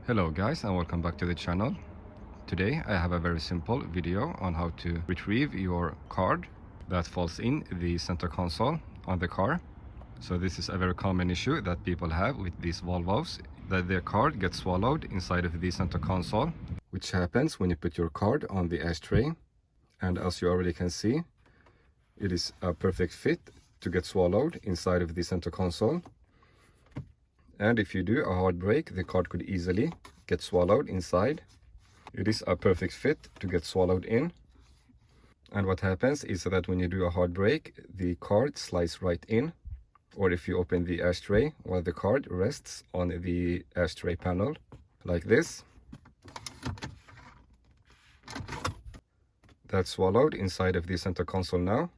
Hello guys, and welcome back to the channel. Today I have a very simple video on how to retrieve your card that falls in the center console on the car. So this is a very common issue that people have with these Volvos, that their card gets swallowed inside of the center console, which happens when you put your card on the ashtray. And as you already can see, it is a perfect fit to get swallowed inside of the center console. And if you do a hard break, the card could easily get swallowed inside. It is a perfect fit to get swallowed in. And what happens is that when you do a hard break, the card slides right in. Or if you open the ashtray while the card rests on the ashtray panel, like this, that's swallowed inside of the center console now.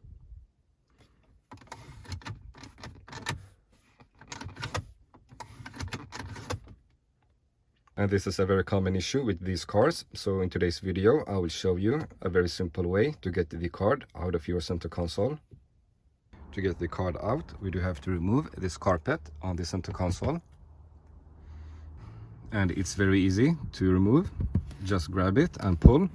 And this is a very common issue with these cars. So in today's video, I will show you a very simple way to get the card out of your center console. To get the card out, we do have to remove this carpet on the center console. And it's very easy to remove. Just grab it and pull.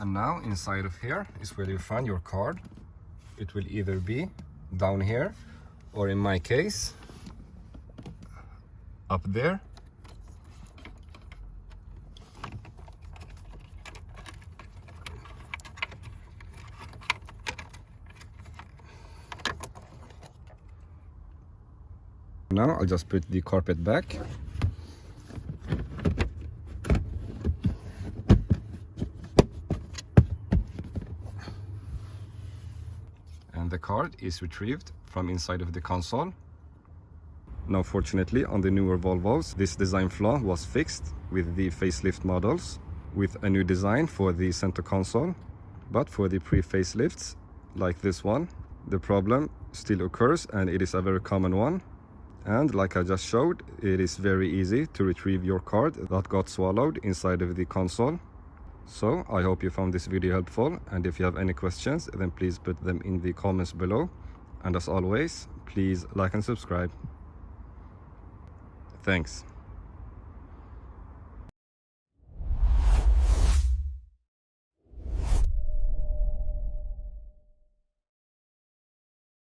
And now inside of here is where you find your card. It will either be down here, or in my case, up there. Now I'll just put the carpet back. And the card is retrieved from inside of the console. Now fortunately on the newer Volvos, this design flaw was fixed with the facelift models with a new design for the center console. But for the pre-facelifts like this one, the problem still occurs, and it is a very common one. And like I just showed, it is very easy to retrieve your card that got swallowed inside of the console. So I hope you found this video helpful, and if you have any questions, then please put them in the comments below. And as always, please like and subscribe. Thanks.